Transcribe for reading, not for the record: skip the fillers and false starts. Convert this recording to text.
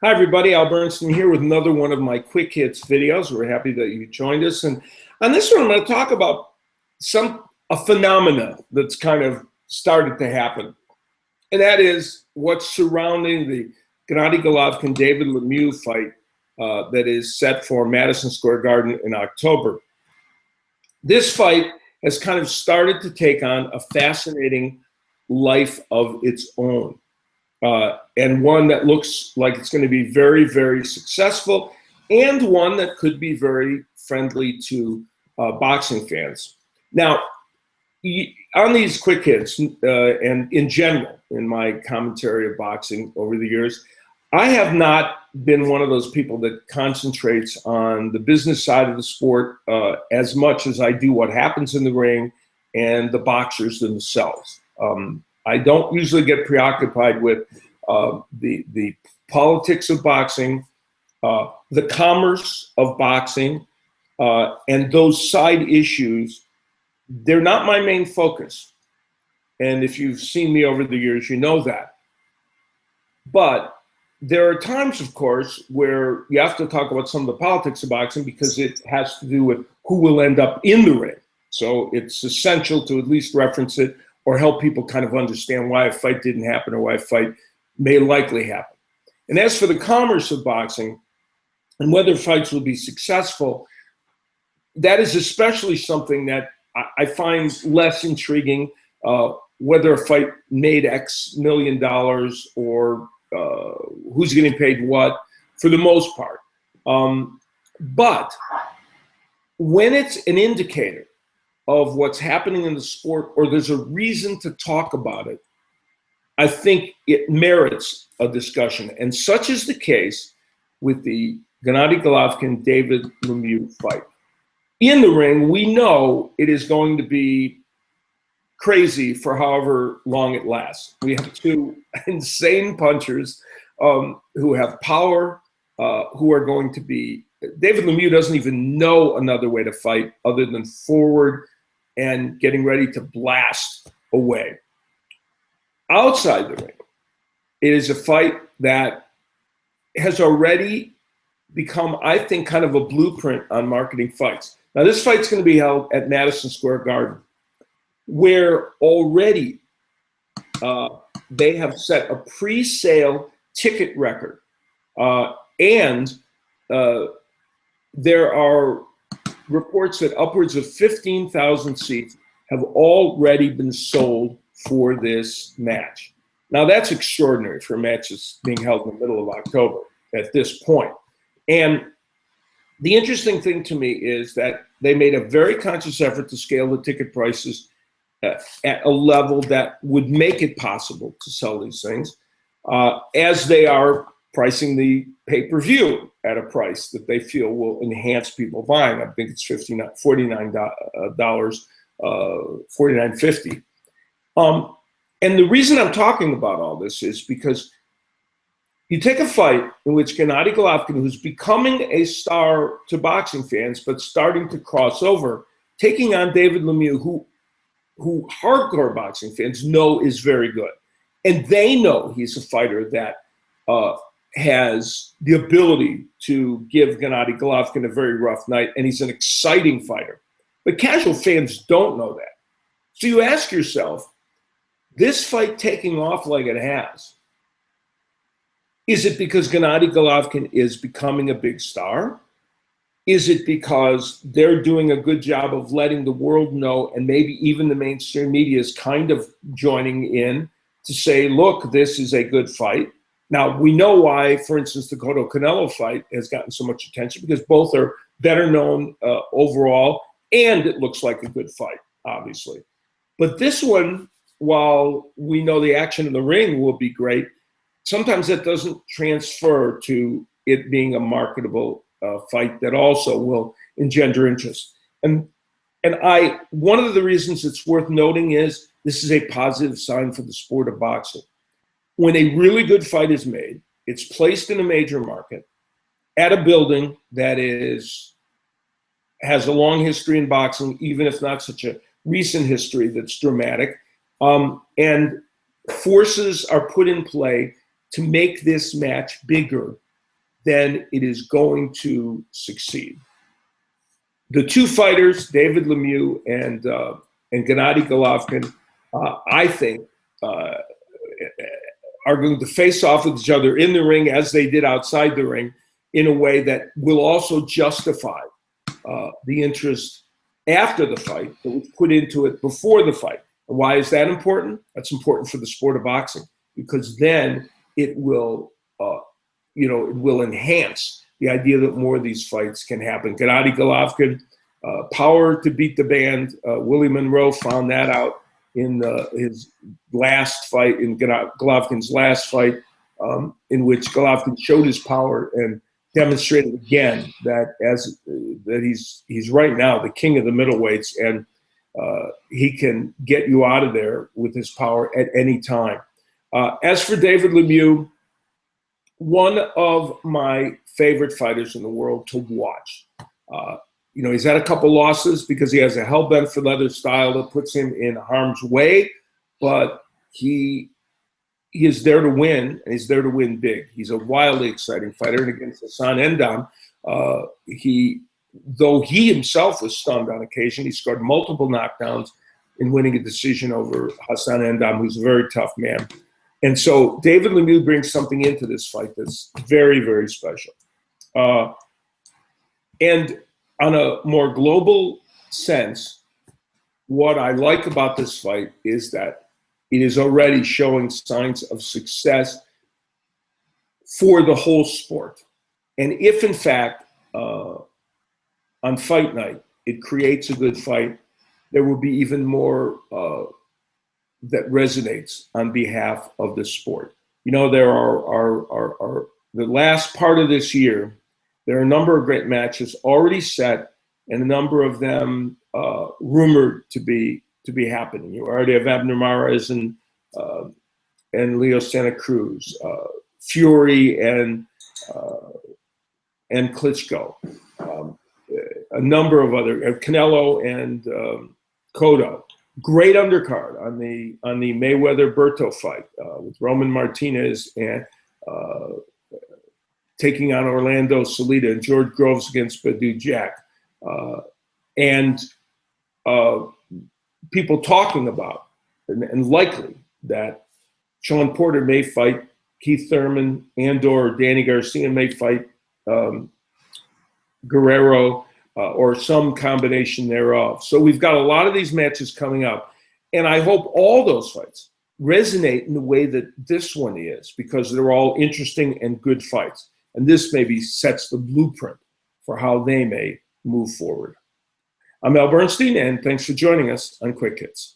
Hi, everybody. Al Bernstein here with another one of my quick hits videos. We're happy that you joined us. And on this one, I'm going to talk about a phenomena that's kind of started to happen. And that is what's surrounding the Gennady Golovkin-David Lemieux fight that is set for Madison Square Garden in October. This fight has kind of started to take on a fascinating life of its own. And one that looks like it's going to be very, very successful, and one that could be very friendly to boxing fans. Now, on these quick hits, and in general, in my commentary of boxing over the years, I have not been one of those people that concentrates on the business side of the sport as much as I do what happens in the ring and the boxers themselves. I don't usually get preoccupied with the politics of boxing, the commerce of boxing, and those side issues. They're not my main focus. And if you've seen me over the years, you know that. But there are times, of course, where you have to talk about some of the politics of boxing because it has to do with who will end up in the ring. So it's essential to at least reference it or help people kind of understand why a fight didn't happen or why a fight may likely happen. And as for the commerce of boxing and whether fights will be successful, that is especially something that I find less intriguing, whether a fight made X million dollars or who's getting paid what, for the most part. But when it's an indicator of what's happening in the sport, or there's a reason to talk about it, I think it merits a discussion. And such is the case with the Gennady Golovkin-David Lemieux fight. In the ring, we know it is going to be crazy for however long it lasts. We have two insane punchers who have power, who are going to be. David Lemieux doesn't even know another way to fight other than forward and getting ready to blast away. Outside the ring, it is a fight that has already become, I think, kind of a blueprint on marketing fights. Now, this fight's going to be held at Madison Square Garden, where already they have set a pre-sale ticket record. And there are reports that upwards of 15,000 seats have already been sold for this match. Now, that's extraordinary for a match that's being held in the middle of October at this point. And the interesting thing to me is that they made a very conscious effort to scale the ticket prices at a level that would make it possible to sell these things, as they are pricing the pay-per-view at a price that they feel will enhance people buying. I think it's $49.50. And the reason I'm talking about all this is because you take a fight in which Gennady Golovkin, who's becoming a star to boxing fans, but starting to cross over, taking on David Lemieux, who hardcore boxing fans know is very good. And they know he's a fighter that has the ability to give Gennady Golovkin a very rough night, and he's an exciting fighter. But casual fans don't know that. So you ask yourself, this fight taking off like it has, is it because Gennady Golovkin is becoming a big star? Is it because they're doing a good job of letting the world know, and maybe even the mainstream media is kind of joining in to say, look, this is a good fight? Now, we know why, for instance, the Cotto-Canelo fight has gotten so much attention, because both are better known overall, and it looks like a good fight, obviously. But this one, while we know the action in the ring will be great, sometimes that doesn't transfer to it being a marketable fight that also will engender interest. And one of the reasons it's worth noting is this is a positive sign for the sport of boxing. When a really good fight is made, it's placed in a major market at a building that has a long history in boxing, even if not such a recent history that's dramatic, and forces are put in play to make this match bigger then it is going to succeed. The two fighters, David Lemieux and Gennady Golovkin, I think, are going to face off with each other in the ring as they did outside the ring in a way that will also justify the interest after the fight that was put into it before the fight. And why is that important? That's important for the sport of boxing, because then it will, it will enhance the idea that more of these fights can happen. Gennady Golovkin, power to beat the band. Willie Monroe found that out in his last fight, in Golovkin's last fight, in which Golovkin showed his power and demonstrated again that he's right now the king of the middleweights, and he can get you out of there with his power at any time. As for David Lemieux, one of my favorite fighters in the world to watch. He's had a couple losses because he has a hell-bent for leather style that puts him in harm's way, but he is there to win, and he's there to win big. He's a wildly exciting fighter, and against Hassan Endam, though he himself was stunned on occasion, he scored multiple knockdowns in winning a decision over Hassan Endam, who's a very tough man. And so David Lemieux brings something into this fight that's very, very special. And on a more global sense, what I like about this fight is that it is already showing signs of success for the whole sport. And if, in fact, on fight night, it creates a good fight, there will be even more that resonates on behalf of the sport. There are the last part of this year, there are a number of great matches already set, and a number of them rumored to be happening. You already have Abner Mares and Leo Santa Cruz, Fury and Klitschko, a number of other Canelo and Cotto. Great undercard on the Mayweather-Berto fight with Roman Martinez and taking on Orlando Salida, and George Groves against Badou Jack, and people talking about and likely that Sean Porter may fight Keith Thurman, and/or Danny Garcia may fight Guerrero, or some combination thereof. So we've got a lot of these matches coming up, and I hope all those fights resonate in the way that this one is, because they're all interesting and good fights. And this maybe sets the blueprint for how they may move forward. I'm Al Bernstein, and thanks for joining us on Quick Hits.